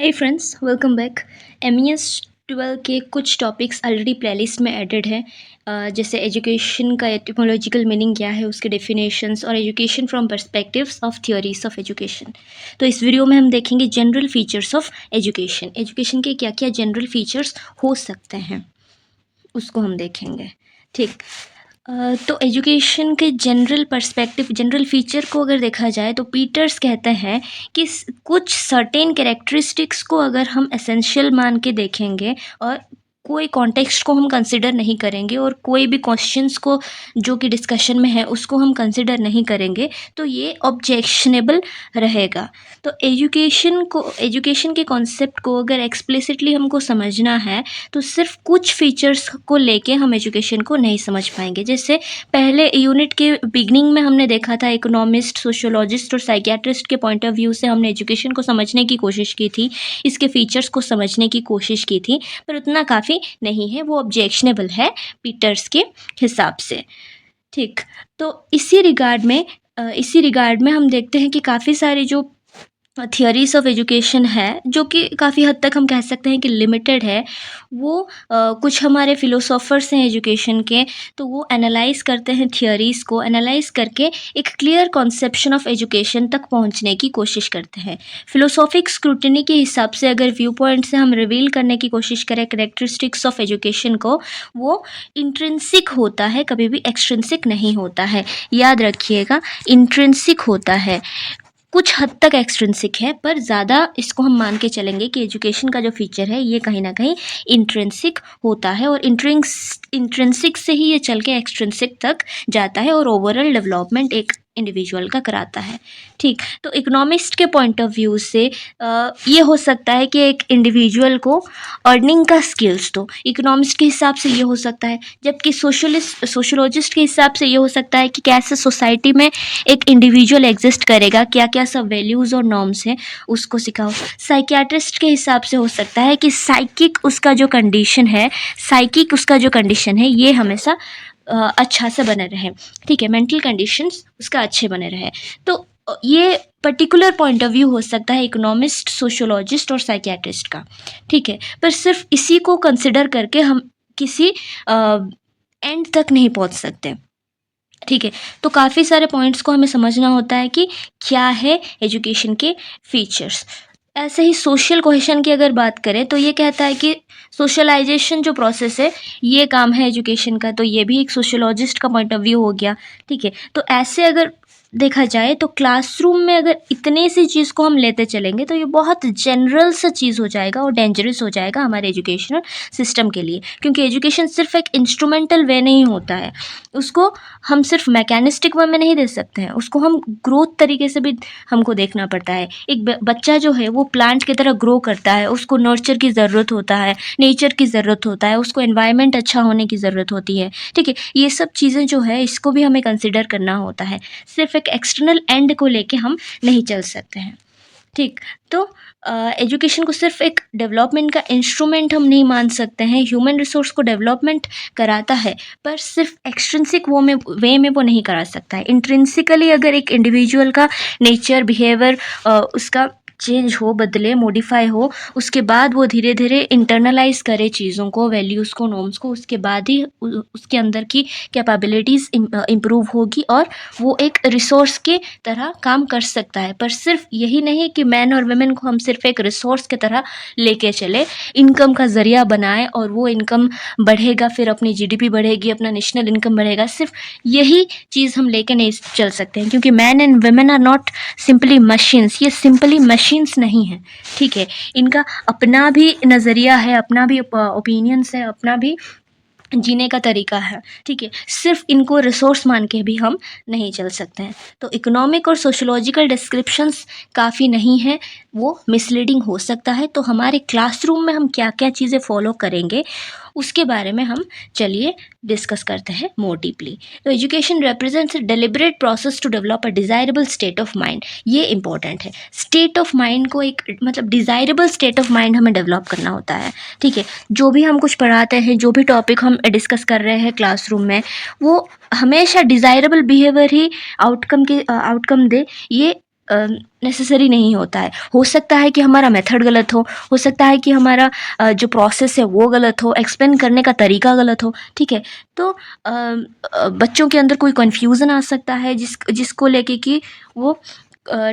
Hi friends, welcome back. MES 12 के कुछ topics already playlist में एडेड है। जैसे एजुकेशन का एटिमोलॉजिकल मीनिंग क्या है, उसके डेफिनेशंस और education from perspectives of theories of education. तो इस वीडियो में हम देखेंगे general features of education. Education के क्या क्या जनरल फीचर्स हो सकते हैं उसको हम देखेंगे। ठीक। तो एजुकेशन के जनरल पर्सपेक्टिव, जनरल फीचर को अगर देखा जाए तो पीटर्स कहते हैं कि कुछ सर्टेन कैरेक्टरिस्टिक्स को अगर हम एसेंशियल मान के देखेंगे और कोई कॉन्टेक्स्ट को हम कंसिडर नहीं करेंगे और कोई भी क्वेश्चंस को जो कि डिस्कशन में है उसको हम कंसिडर नहीं करेंगे तो ये ऑब्जेक्शनेबल रहेगा। तो एजुकेशन के कॉन्सेप्ट को अगर एक्सप्लिसिटली हमको समझना है तो सिर्फ कुछ फीचर्स को लेके हम एजुकेशन को नहीं समझ पाएंगे। जैसे पहले यूनिट के बिगनिंग में हमने देखा था, इकोनॉमिस्ट, सोशियोलॉजिस्ट और साइकियाट्रिस्ट के पॉइंट ऑफ व्यू से हमने एजुकेशन को समझने की कोशिश की थी, इसके फीचर्स को समझने की कोशिश की थी, पर उतना काफ़ी नहीं है, वो ऑब्जेक्शनेबल है पीटर्स के हिसाब से। ठीक। तो इसी रिगार्ड में हम देखते हैं कि काफ़ी सारी जो थियरीज ऑफ एजुकेशन है जो कि काफ़ी हद तक हम कह सकते हैं कि लिमिटेड है, वो कुछ हमारे फिलोसोफर्स हैं एजुकेशन के, तो वो एनालाइज करते हैं थियरीज़ को, एनालाइज करके एक क्लियर कॉन्सेप्शन ऑफ एजुकेशन तक पहुंचने की कोशिश करते हैं। फिलोसॉफिक स्क्रूटनी के हिसाब से अगर व्यू पॉइंट से हम रिवील करने की कोशिश करें कैरेक्टरिस्टिक्स ऑफ एजुकेशन को, वो इंट्रिंसिक होता है, कभी भी एक्सट्रिंसिक नहीं होता है। याद रखिएगा, इंट्रिंसिक होता है, कुछ हद तक एक्सट्रिंसिक है, पर ज़्यादा इसको हम मान के चलेंगे कि एजुकेशन का जो फीचर है ये कहीं ना कहीं इंट्रिंसिक होता है और इंट्रिंसिक से ही ये चल के एक्सट्रिंसिक तक जाता है और ओवरऑल डेवलपमेंट एक इंडिविजुअल का कराता है। ठीक। तो इकोनॉमिस्ट के पॉइंट ऑफ व्यू से ये हो सकता है कि एक इंडिविजुअल को अर्निंग का स्किल्स, तो इकोनॉमिस्ट के हिसाब से ये हो सकता है, जबकि सोशोलॉजिस्ट के हिसाब से ये हो सकता है कि कैसे सोसाइटी में एक इंडिविजुअल एग्जिस्ट करेगा, क्या क्या सब वैल्यूज़ और नॉर्म्स हैं उसको सिखाओ। साइकियाट्रिस्ट के हिसाब से हो सकता है कि साइकिक उसका जो कंडीशन है ये हमेशा अच्छा से बने रहे। ठीक है, मेंटल कंडीशंस उसका अच्छे बने रहे। तो ये पर्टिकुलर पॉइंट ऑफ व्यू हो सकता है इकोनॉमिस्ट, सोशियोलॉजिस्ट और साइकियाट्रिस्ट का। ठीक है, पर सिर्फ इसी को कंसिडर करके हम किसी एंड तक नहीं पहुंच सकते। ठीक है, तो काफ़ी सारे पॉइंट्स को हमें समझना होता है कि क्या है एजुकेशन के फीचर्स। ऐसे ही सोशल कोहेशन की अगर बात करें तो ये कहता है कि सोशलाइजेशन जो प्रोसेस है ये काम है एजुकेशन का, तो ये भी एक सोशोलॉजिस्ट का पॉइंट ऑफ व्यू हो गया। ठीक है, तो ऐसे अगर देखा जाए तो क्लासरूम में अगर इतने सी चीज़ को हम लेते चलेंगे तो ये बहुत जनरल सा चीज़ हो जाएगा और डेंजरस हो जाएगा हमारे एजुकेशनल सिस्टम के लिए, क्योंकि एजुकेशन सिर्फ एक इंस्ट्रूमेंटल वे नहीं होता है, उसको हम सिर्फ मैकेनिस्टिक वे में नहीं दे सकते हैं, उसको हम ग्रोथ तरीके से भी हमको देखना पड़ता है। एक बच्चा जो है वो प्लांट की तरह ग्रो करता है, उसको नर्चर की ज़रूरत होता है, नेचर की ज़रूरत होता है, उसको एनवायरनमेंट अच्छा होने की ज़रूरत होती है। ठीक है, ये सब चीज़ें जो है इसको भी हमें कंसिडर करना होता है, सिर्फ एक एक्सटर्नल एंड को लेके हम नहीं चल सकते हैं। ठीक। तो एजुकेशन को सिर्फ एक डेवलपमेंट का इंस्ट्रूमेंट हम नहीं मान सकते हैं, ह्यूमन रिसोर्स को डेवलपमेंट कराता है, पर सिर्फ एक्सट्रिंसिक वे में वो नहीं करा सकता है। इंट्रिंसिकली अगर एक इंडिविजुअल का नेचर, बिहेवियर उसका चेंज हो, बदले, मॉडिफाई हो, उसके बाद वो धीरे धीरे इंटरनलाइज करे चीज़ों को, वैल्यूज़ को, नॉर्म्स को, उसके बाद ही उसके अंदर की कैपेबिलिटीज़ इम्प्रूव होगी और वो एक रिसोर्स के तरह काम कर सकता है। पर सिर्फ यही नहीं कि मैन और वुमेन को हम सिर्फ एक रिसोर्स की तरह लेके चले, इनकम का ज़रिया बनाए और वो इनकम बढ़ेगा, फिर अपनी जीडीपी बढ़ेगी, अपना नेशनल इनकम बढ़ेगा, सिर्फ यही चीज़ हम लेके नहीं चल सकते हैं, क्योंकि man and women are not simply machines, ये सिंपली मशीन्स नहीं है। ठीक है, इनका अपना भी नज़रिया है, अपना भी ओपिनियंस है, अपना भी जीने का तरीका है। ठीक है, सिर्फ इनको रिसोर्स मान के भी हम नहीं चल सकते हैं। तो इकोनॉमिक और सोशोलॉजिकल डिस्क्रिप्शंस काफ़ी नहीं है, वो मिसलीडिंग हो सकता है। तो हमारे क्लासरूम में हम क्या क्या चीज़ें फॉलो करेंगे उसके बारे में हम चलिए डिस्कस करते हैं मोर डीपली। तो education represents a deliberate process to develop a desirable state of mind. ये इंपॉर्टेंट है, स्टेट ऑफ माइंड को एक मतलब डिज़ायरेबल स्टेट ऑफ माइंड हमें डेवलप करना होता है। ठीक है, जो भी हम कुछ पढ़ाते हैं, जो भी टॉपिक हम डिस्कस कर रहे हैं क्लासरूम में, वो हमेशा डिज़ायरेबल बिहेवियर ही आउटकम दे, ये नेसेसरी नहीं होता है। हो सकता है कि हमारा मेथड गलत हो सकता है कि हमारा जो प्रोसेस है वो गलत हो, एक्सप्लेन करने का तरीका गलत हो, ठीक है? तो बच्चों के अंदर कोई कन्फ्यूज़न आ सकता है जिसको लेके कि वो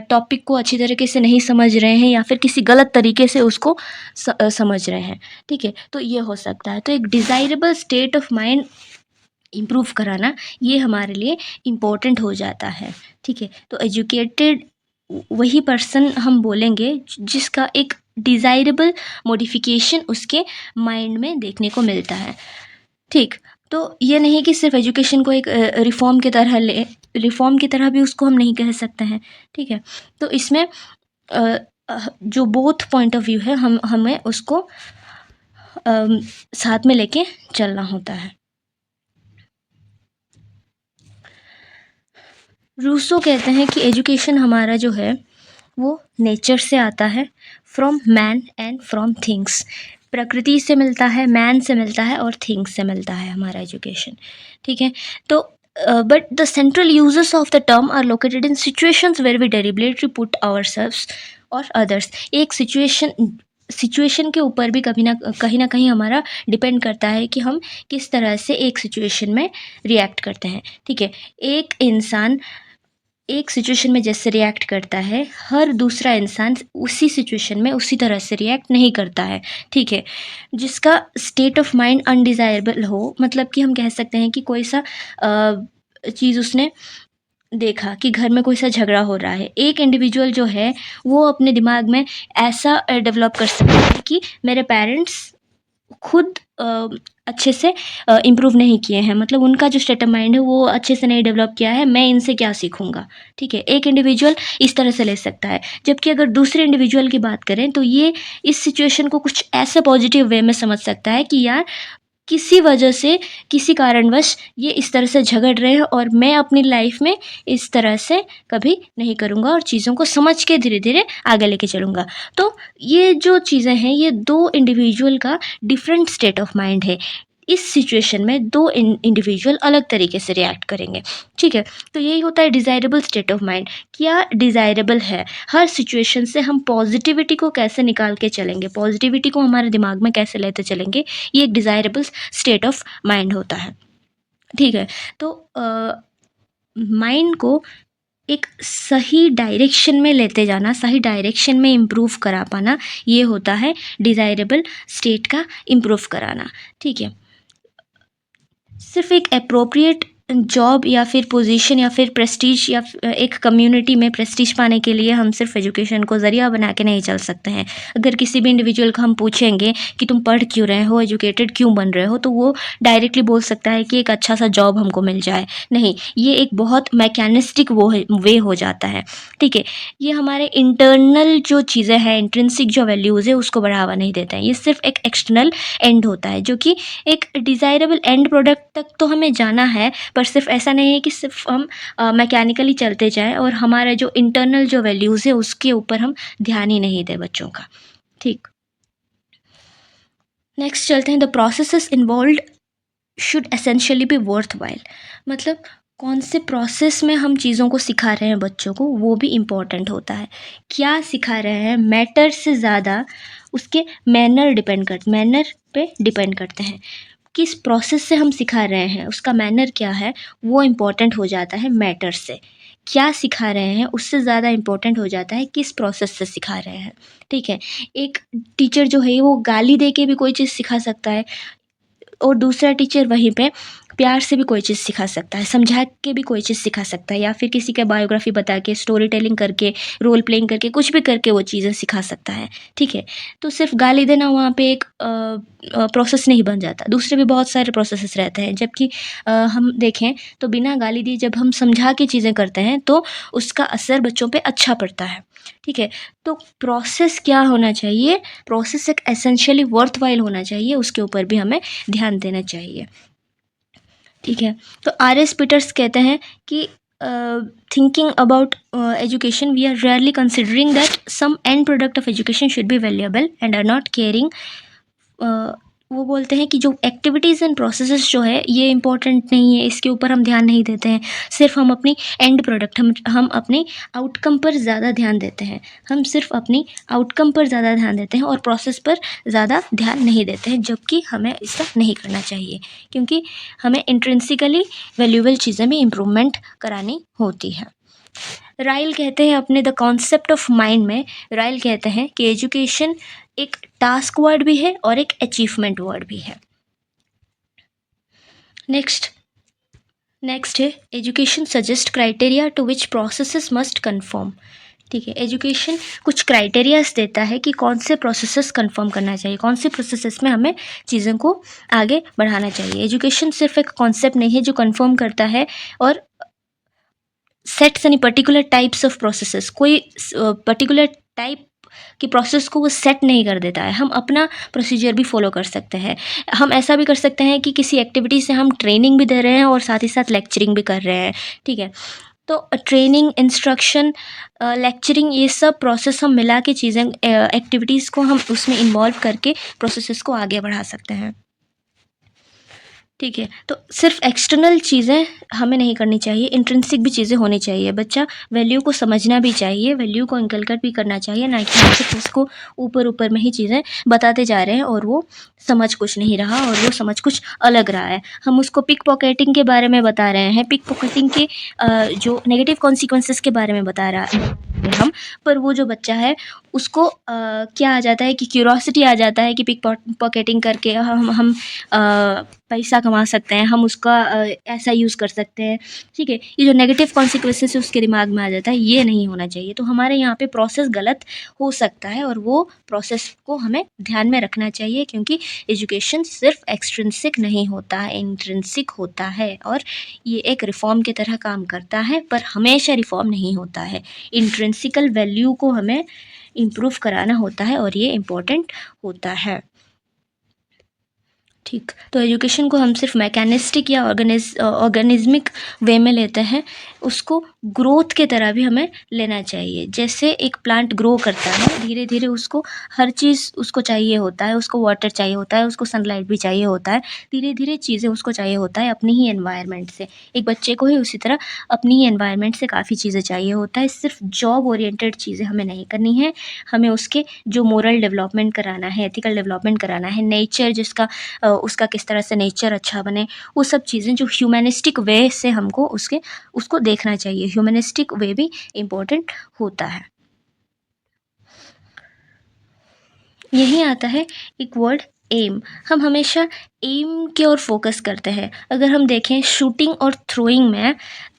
टॉपिक को अच्छी तरीके से नहीं समझ रहे हैं या फिर किसी गलत तरीके से उसको समझ रहे हैं, ठीक है? तो ये हो सकता है। तो एक desirable state of mind improve कराना ये हमारे लिए इम्पोर्टेंट हो जाता है, ठीक है? तो एजुकेटेड वही पर्सन हम बोलेंगे जिसका एक डिज़ायरेबल मॉडिफिकेशन उसके माइंड में देखने को मिलता है, ठीक? तो ये नहीं कि सिर्फ एजुकेशन को एक रिफ़ॉर्म की तरह रिफ़ॉर्म की तरह भी उसको हम नहीं कह सकते हैं, ठीक है? तो इसमें जो बोथ पॉइंट ऑफ व्यू है हमें उसको साथ में लेके चलना होता है। रूसो कहते हैं कि एजुकेशन हमारा जो है वो नेचर से आता है, from man and from things. प्रकृति से मिलता है, मैन से मिलता है और थिंग्स से मिलता है हमारा एजुकेशन, ठीक है? तो but the central uses of the term are located in situations where we deliberately put ourselves और अदर्स। एक सिचुएशन के ऊपर भी कहीं ना कहीं हमारा डिपेंड करता है कि हम किस तरह से एक सिचुएशन में रिएक्ट करते हैं, ठीक है? एक इंसान एक सिचुएशन में जैसे रिएक्ट करता है, हर दूसरा इंसान उसी सिचुएशन में उसी तरह से रिएक्ट नहीं करता है, ठीक है? जिसका स्टेट ऑफ माइंड अनडिज़ायरेबल हो, मतलब कि हम कह सकते हैं कि कोई सा चीज़ उसने देखा कि घर में कोई सा झगड़ा हो रहा है। एक इंडिविजुअल जो है वो अपने दिमाग में ऐसा डेवलप कर सकता है कि मेरे पेरेंट्स खुद अच्छे से इम्प्रूव नहीं किए हैं, मतलब उनका जो स्टेट ऑफ माइंड है वो अच्छे से नहीं डेवलप किया है, मैं इनसे क्या सीखूँगा, ठीक है? एक इंडिविजुअल इस तरह से ले सकता है। जबकि अगर दूसरे इंडिविजुअल की बात करें तो ये इस सिचुएशन को कुछ ऐसे पॉजिटिव वे में समझ सकता है कि यार किसी वजह से, किसी कारणवश ये इस तरह से झगड़ रहे हैं और मैं अपनी लाइफ में इस तरह से कभी नहीं करूँगा और चीज़ों को समझ के धीरे-धीरे आगे लेके चलूँगा। तो ये जो चीज़ें हैं, ये 2 इंडिविजुअल का डिफरेंट स्टेट ऑफ माइंड है। इस सिचुएशन में 2 इंडिविजुअल अलग तरीके से रिएक्ट करेंगे, ठीक है? तो यही होता है डिज़ायरेबल स्टेट ऑफ माइंड। क्या डिज़ायरेबल है? हर सिचुएशन से हम पॉज़िटिविटी को कैसे निकाल के चलेंगे, पॉज़िटिविटी को हमारे दिमाग में कैसे लेते चलेंगे, ये एक डिज़ायरेबल स्टेट ऑफ माइंड होता है, ठीक है? तो माइंड को एक सही डायरेक्शन में लेते जाना, सही डायरेक्शन में इम्प्रूव करा पाना, ये होता है डिज़ायरेबल स्टेट का इम्प्रूव कराना, ठीक है? सिर्फ एक एप्रोप्रिएट जॉब या फिर पोजीशन या फिर प्रेस्टीज या एक कम्युनिटी में प्रेस्टीज पाने के लिए हम सिर्फ एजुकेशन को ज़रिया बना के नहीं चल सकते हैं। अगर किसी भी इंडिविजुअल को हम पूछेंगे कि तुम पढ़ क्यों रहे हो, एजुकेटेड क्यों बन रहे हो, तो वो डायरेक्टली बोल सकता है कि एक अच्छा सा जॉब हमको मिल जाए। नहीं, ये एक बहुत मैकेनिस्टिक वे हो जाता है, ठीक है? ये हमारे इंटरनल जो चीज़ें हैं, इंट्रिंसिक जो वैल्यूज़ है उसको बढ़ावा नहीं देता है। ये सिर्फ एक एक्सटर्नल एंड होता है जो कि एक डिज़ायरेबल एंड प्रोडक्ट तक तो हमें जाना है, पर सिर्फ ऐसा नहीं है कि सिर्फ हम मैकेनिकली चलते जाएँ और हमारा जो इंटरनल जो वैल्यूज़ है उसके ऊपर हम ध्यान ही नहीं दें बच्चों का, ठीक। नेक्स्ट चलते हैं, the processes involved should essentially be worthwhile. मतलब कौन से प्रोसेस में हम चीज़ों को सिखा रहे हैं बच्चों को, वो भी इम्पॉर्टेंट होता है। क्या सिखा रहे हैं मैटर से ज़्यादा उसके मैनर पे डिपेंड करते हैं। किस प्रोसेस से हम सिखा रहे हैं, उसका मैनर क्या है, वो इम्पॉर्टेंट हो जाता है मैटर से। क्या सिखा रहे हैं उससे ज़्यादा इम्पोर्टेंट हो जाता है किस प्रोसेस से सिखा रहे हैं, ठीक है? एक टीचर जो है वो गाली दे के भी कोई चीज़ सिखा सकता है और दूसरा टीचर वहीं पे प्यार से भी कोई चीज़ सिखा सकता है, समझा के भी कोई चीज़ सिखा सकता है, या फिर किसी का बायोग्राफी बता के, स्टोरी टेलिंग करके, रोल प्लेइंग करके, कुछ भी करके वो चीज़ें सिखा सकता है, ठीक है? तो सिर्फ गाली देना वहाँ पे एक प्रोसेस नहीं बन जाता, दूसरे भी बहुत सारे प्रोसेसेस रहते हैं। जबकि हम देखें तो बिना गाली दिए जब हम समझा के चीज़ें करते हैं तो उसका असर बच्चों पे अच्छा पड़ता है, ठीक है? तो प्रोसेस क्या होना चाहिए, प्रोसेस एक एसेंशियली वर्थवाइल होना चाहिए, उसके ऊपर भी हमें ध्यान देना चाहिए, ठीक है? तो आर.एस. पीटर्स कहते हैं कि thinking about education we are rarely considering that some end product of education should be valuable and are not caring वो बोलते हैं कि जो एक्टिविटीज़ एंड प्रोसेसेस जो है ये इम्पोर्टेंट नहीं है, इसके ऊपर हम ध्यान नहीं देते हैं। सिर्फ़ हम अपनी एंड प्रोडक्ट हम अपने आउटकम पर ज़्यादा ध्यान देते हैं। हम सिर्फ़ अपनी आउटकम पर ज़्यादा ध्यान देते हैं और प्रोसेस पर ज़्यादा ध्यान नहीं देते हैं, जबकि हमें ऐसा नहीं करना चाहिए, क्योंकि हमें इंट्रिंसिकली वैल्यूएबल चीज़ें भी इम्प्रूवमेंट करानी होती है। राइल कहते हैं अपने द कॉन्सेप्ट ऑफ माइंड में, राइल कहते हैं कि एजुकेशन एक टास्क वर्ड भी है और एक अचीवमेंट वर्ड भी है। नेक्स्ट है education suggest criteria to which processes must conform. ठीक है, एजुकेशन कुछ क्राइटेरियाज देता है कि कौन से प्रोसेसेस कन्फर्म करना चाहिए, कौन से प्रोसेसेस में हमें चीज़ों को आगे बढ़ाना चाहिए। एजुकेशन सिर्फ एक कॉन्सेप्ट नहीं है जो कन्फर्म करता है और सेट्स यानी पर्टिकुलर टाइप्स ऑफ प्रोसेसेस, कोई पर्टिकुलर टाइप की प्रोसेस को वो सेट नहीं कर देता है। हम अपना प्रोसीजर भी फॉलो कर सकते हैं। हम ऐसा भी कर सकते हैं कि किसी एक्टिविटी से हम ट्रेनिंग भी दे रहे हैं और साथ ही साथ लेक्चरिंग भी कर रहे हैं। ठीक है, तो ट्रेनिंग, इंस्ट्रक्शन, लेक्चरिंग, ये सब प्रोसेस हम मिला के चीज़ें, एक्टिविटीज़ को हम उसमें इन्वॉल्व करके प्रोसेसेस को आगे बढ़ा सकते हैं। ठीक है, तो सिर्फ एक्सटर्नल चीज़ें हमें नहीं करनी चाहिए, इंट्रिंसिक भी चीज़ें होनी चाहिए। बच्चा वैल्यू को समझना भी चाहिए, वैल्यू को इनकलकेट भी करना चाहिए, ना कि हम सिर्फ उसको ऊपर में ही चीज़ें बताते जा रहे हैं और वो समझ कुछ नहीं रहा और वो समझ कुछ अलग रहा है। हम उसको पिक पॉकेटिंग के बारे में बता रहे हैं, पिक पॉकेटिंग के जो नेगेटिव कॉन्सिक्वेंसेस के बारे में बता रहा है हम, पर वो जो बच्चा है उसको क्या आ जाता है कि क्यूरोसिटी आ जाता है कि पिक पॉकेटिंग करके हम पैसा कमा सकते हैं, हम उसका ऐसा यूज़ कर सकते हैं। ठीक है, ये जो नेगेटिव कॉन्सिक्वेंसेस उसके दिमाग में आ जाता है, ये नहीं होना चाहिए। तो हमारे यहाँ पे प्रोसेस गलत हो सकता है और वो प्रोसेस को हमें ध्यान में रखना चाहिए, क्योंकि एजुकेशन सिर्फ एक्सट्रिंसिक नहीं होता है, इंट्रिंसिक होता है और ये एक रिफॉर्म की तरह काम करता है, पर हमेशा रिफॉर्म नहीं होता है। इंट्रिंसिकल वैल्यू को हमें इम्प्रूव कराना होता है और ये इम्पोर्टेंट होता है। ठीक, तो एजुकेशन को हम सिर्फ मैकेनिस्टिक या ऑर्गेनिज्मिक वे में लेते हैं, उसको ग्रोथ के तरह भी हमें लेना चाहिए। जैसे एक प्लांट ग्रो करता है, धीरे धीरे उसको हर चीज़ उसको चाहिए होता है, उसको वाटर चाहिए होता है, उसको सनलाइट भी चाहिए होता है, धीरे धीरे चीज़ें उसको चाहिए होता है अपनी ही एनवायरनमेंट से। एक बच्चे को ही उसी तरह अपनी ही एनवायरनमेंट से काफ़ी चीज़ें चाहिए होता है। सिर्फ जॉब ओरिएंटेड चीज़ें हमें नहीं करनी है, हमें उसके जो मोरल डेवलपमेंट कराना है, एथिकल डेवलपमेंट कराना है, नेचर जिसका उसका किस तरह से नेचर अच्छा बने, वो सब चीज़ें जो ह्यूमनिस्टिक वे से हमको उसको देखना चाहिए। ह्यूमनिस्टिक वे भी इम्पोर्टेंट होता है। यही आता है एक वर्ड एम। हम हमेशा एम की ओर फोकस करते हैं। अगर हम देखें शूटिंग और थ्रोइंग में,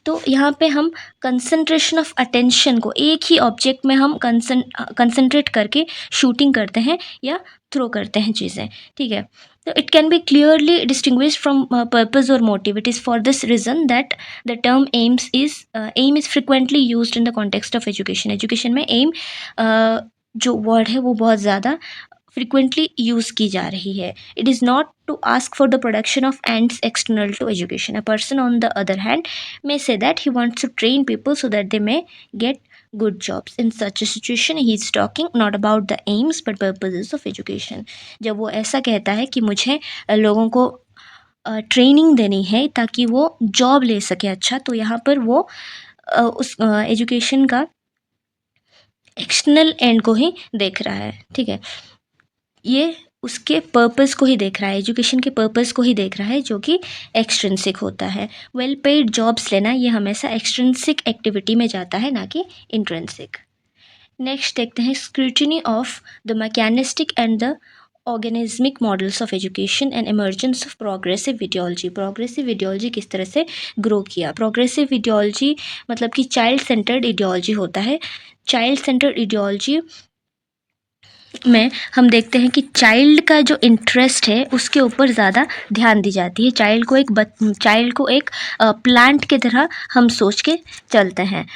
तो यहाँ पे हम कंसंट्रेशन ऑफ अटेंशन को एक ही ऑब्जेक्ट में हम कंसंट्रेट करके शूटिंग करते हैं या थ्रो करते हैं चीज़ें। ठीक है, तो it can be clearly distinguished from purpose और motive. It is for this reason that the term aim is frequently used in the context of education. Education में एम जो वर्ड है वो बहुत ज़्यादा फ्रिक्वेंटली यूज़ की जा रही है। It is not to ask for the production of ends external to education. A person on the other hand may say that he wants to train people so that they may get good jobs. In such a situation he is talking not about the aims but purposes of education. जब वो ऐसा कहता है कि मुझे लोगों को training देनी है ताकि वो जॉब ले सके अच्छा, तो यहाँ पर वो उस एजुकेशन का एक्सटर्नल एंड को ही देख रहा है। ठीक है, ये उसके पर्पस को ही देख रहा है, एजुकेशन के पर्पस को ही देख रहा है, जो कि एक्सट्रिंसिक होता है। वेल पेड जॉब्स लेना ये हमेशा एक्सट्रिंसिक एक्टिविटी में जाता है, ना कि इंट्रिंसिक। नेक्स्ट देखते हैं scrutiny of the mechanistic and the organismic models of education and emergence of progressive ideology. Progressive ideology किस तरह से ग्रो किया। प्रोग्रेसिव आइडियोलॉजी मतलब कि चाइल्ड सेंटर्ड आइडियोलॉजी होता है। चाइल्ड सेंटर्ड आइडियोलॉजी में हम देखते हैं कि चाइल्ड का जो इंटरेस्ट है उसके ऊपर ज़्यादा ध्यान दी जाती है। चाइल्ड को एक प्लांट की तरह हम सोच के चलते हैं।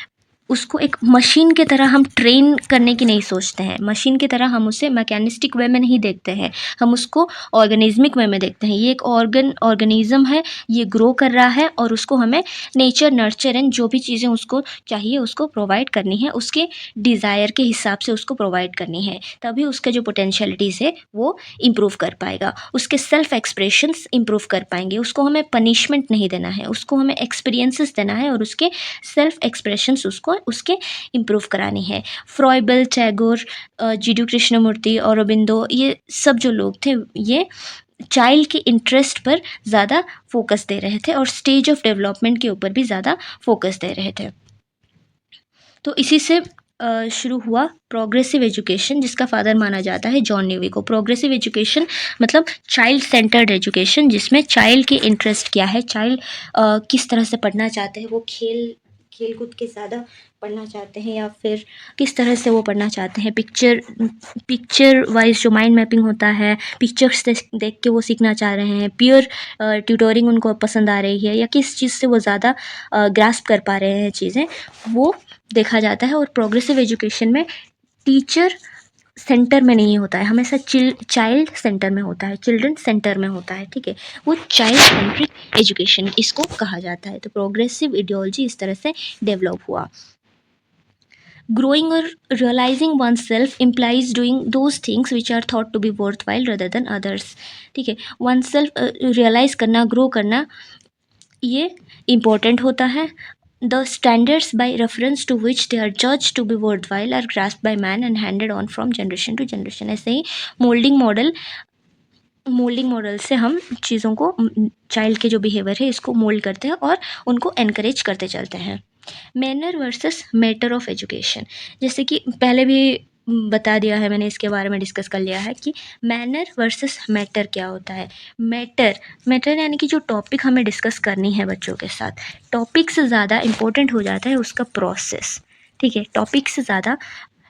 उसको एक मशीन की तरह हम ट्रेन करने की नहीं सोचते हैं, मशीन की तरह हम उसे मैकेनिस्टिक वे में नहीं देखते हैं, हम उसको ऑर्गेनिज्मिक वे में देखते हैं। ये एक ऑर्गेनिज्म है, ये ग्रो कर रहा है और उसको हमें नेचर नर्चर एंड जो भी चीज़ें उसको चाहिए उसको प्रोवाइड करनी है, उसके डिज़ायर के हिसाब से उसको प्रोवाइड करनी है, तभी उसका जो पोटेंशियलिटीज़ है वो इम्प्रूव कर पाएगा, उसके सेल्फ एक्सप्रेशंस इम्प्रूव कर पाएंगे। उसको हमें पनिशमेंट नहीं देना है, उसको हमें एक्सपीरियंसेस देना है और उसके सेल्फ एक्सप्रेशंस उसको उसके इम्प्रूव करानी है। फ्रॉइबल, टैगोर, जीडू कृष्णमूर्ति, औरोबिंदो, ये सब जो लोग थे ये चाइल्ड के इंटरेस्ट पर ज़्यादा फोकस दे रहे थे और स्टेज ऑफ डेवलपमेंट के ऊपर भी ज़्यादा फोकस दे रहे थे। तो इसी से शुरू हुआ प्रोग्रेसिव एजुकेशन, जिसका फादर माना जाता है जॉन ड्यूई को। प्रोग्रेसिव एजुकेशन मतलब चाइल्ड सेंटर्ड एजुकेशन, जिसमें चाइल्ड के इंटरेस्ट क्या है, चाइल्ड किस तरह से पढ़ना चाहते हैं, वो खेल कूद के ज़्यादा पढ़ना चाहते हैं या फिर किस तरह से वो पढ़ना चाहते हैं। पिक्चर वाइज जो माइंड मैपिंग होता है, पिक्चर्स देख के वो सीखना चाह रहे हैं, पीयर ट्यूटोरिंग उनको पसंद आ रही है या किस चीज़ से वो ज़्यादा ग्रास्प कर पा रहे हैं चीज़ें, वो देखा जाता है। और प्रोग्रेसिव एजुकेशन में टीचर सेंटर में नहीं होता है, हमेशा चाइल्ड सेंटर में होता है, चिल्ड्रन सेंटर में होता है, ठीक है। वो चाइल्ड सेंट्रिक एजुकेशन इसको कहा जाता है। तो प्रोग्रेसिव आइडियोलॉजी इस तरह से डेवलप हुआ। ग्रोइंग और realising oneself implies doing those things which are thought to be worthwhile rather than others, ठीक है। वन सेल्फ रियलाइज करना, ग्रो करना, ये इम्पोर्टेंट होता है। The standards by reference to which they are judged to be worthwhile are grasped by man and handed on from generation to generation। ऐसे ही moulding model से हम चीज़ों को, चाइल्ड के जो बिहेवियर है इसको मोल्ड करते हैं और उनको एनकरेज करते चलते हैं। Manner versus matter of education, जैसे कि पहले भी बता दिया है मैंने, इसके बारे में डिस्कस कर लिया है कि मैनर वर्सेस मैटर क्या होता है। मैटर यानी कि जो टॉपिक हमें डिस्कस करनी है बच्चों के साथ, टॉपिक से ज़्यादा इम्पोर्टेंट हो जाता है उसका प्रोसेस, ठीक है। टॉपिक से ज़्यादा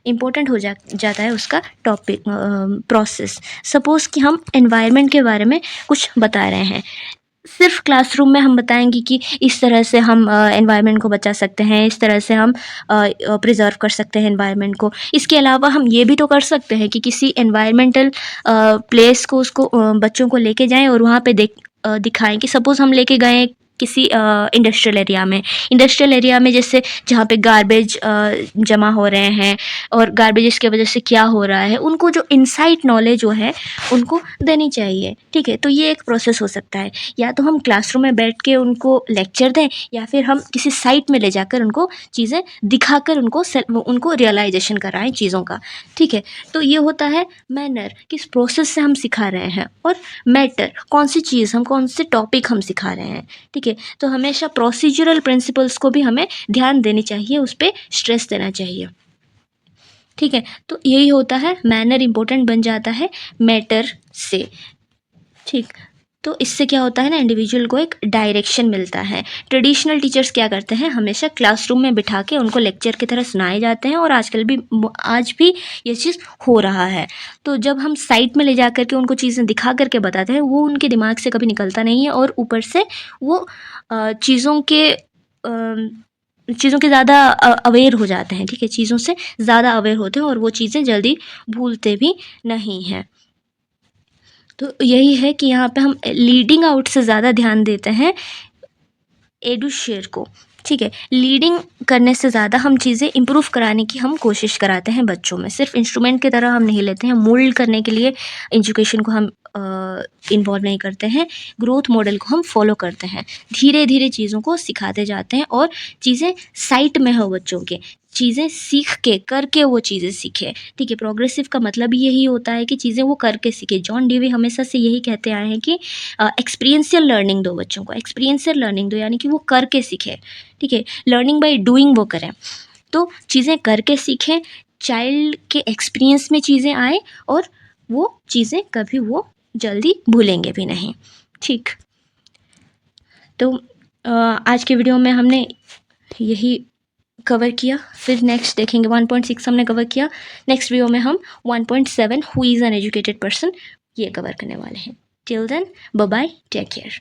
इम्पोर्टेंट हो जाता है उसका टॉपिक प्रोसेस। सपोज़ कि हम एनवायरनमेंट के बारे में कुछ बता रहे हैं, सिर्फ क्लासरूम में हम बताएंगे कि इस तरह से हम एनवायरनमेंट को बचा सकते हैं, इस तरह से हम प्रिजर्व कर सकते हैं एनवायरनमेंट को। इसके अलावा हम ये भी तो कर सकते हैं कि किसी एनवायरनमेंटल प्लेस को उसको बच्चों को लेके जाएं और वहाँ पे दिखाएं कि सपोज़ हम लेके गए किसी इंडस्ट्रियल एरिया में जैसे जहाँ पे गार्बेज जमा हो रहे हैं और गार्बेज की वजह से क्या हो रहा है, उनको जो इनसाइट नॉलेज जो है उनको देनी चाहिए, ठीक है। तो ये एक प्रोसेस हो सकता है, या तो हम क्लासरूम में बैठ के उनको लेक्चर दें या फिर हम किसी साइट में ले जाकर उनको चीज़ें दिखाकर उनको रियलाइजेशन कराएं चीज़ों का, ठीक है। तो ये होता है मैनर, किस प्रोसेस से हम सिखा रहे हैं, और मैटर कौन सी चीज़, हम कौन से टॉपिक हम सिखा रहे हैं, ठीक है। तो हमेशा प्रोसीजरल प्रिंसिपल्स को भी हमें ध्यान देनी चाहिए, उस पर स्ट्रेस देना चाहिए, ठीक है। तो यही होता है, मैनर इंपॉर्टेंट बन जाता है मैटर से, ठीक। तो इससे क्या होता है ना, इंडिविजुअल को एक डायरेक्शन मिलता है। ट्रेडिशनल टीचर्स क्या करते हैं, हमेशा क्लासरूम में बिठा के उनको लेक्चर की तरह सुनाए जाते हैं और आज भी ये चीज़ हो रहा है। तो जब हम साइट में ले जा करके उनको चीज़ें दिखा करके बताते हैं, वो उनके दिमाग से कभी निकलता नहीं है और ऊपर से वो चीज़ों के ज़्यादा अवेयर हो जाते हैं, ठीक है। चीज़ों से ज़्यादा अवेयर होते हैं और वो चीज़ें जल्दी भूलते भी नहीं हैं। तो यही है कि यहाँ पे हम लीडिंग आउट से ज़्यादा ध्यान देते हैं एडुशेयर को, ठीक है। लीडिंग करने से ज़्यादा हम चीज़ें इम्प्रूव कराने की हम कोशिश कराते हैं बच्चों में, सिर्फ इंस्ट्रूमेंट की तरह हम नहीं लेते हैं। मोल्ड करने के लिए एजुकेशन को हम इन्वॉल्व नहीं करते हैं, ग्रोथ मॉडल को हम फॉलो करते हैं, धीरे धीरे चीज़ों को सिखाते जाते हैं और चीज़ें साइट में हो बच्चों के, चीज़ें सीख के करके वो चीज़ें सीखे, ठीक है। प्रोग्रेसिव का मतलब यही होता है कि चीज़ें वो करके सीखे। जॉन ड्यूई हमेशा से यही कहते आए हैं कि एक्सपीरियंशियल लर्निंग दो बच्चों को, एक्सपीरियंशियल लर्निंग दो, यानी कि वो करके सीखे, ठीक है। लर्निंग बाय डूइंग वो करें, तो चीज़ें करके सीखें, चाइल्ड के एक्सपीरियंस में चीज़ें आए और वो चीज़ें कभी वो जल्दी भूलेंगे भी नहीं, ठीक। तो आज के वीडियो में हमने यही कवर किया, फिर नेक्स्ट देखेंगे 1.6 हमने कवर किया, नेक्स्ट वीडियो में हम 1.7 who is an educated person ये कवर करने वाले हैं। Till then bye bye, take care.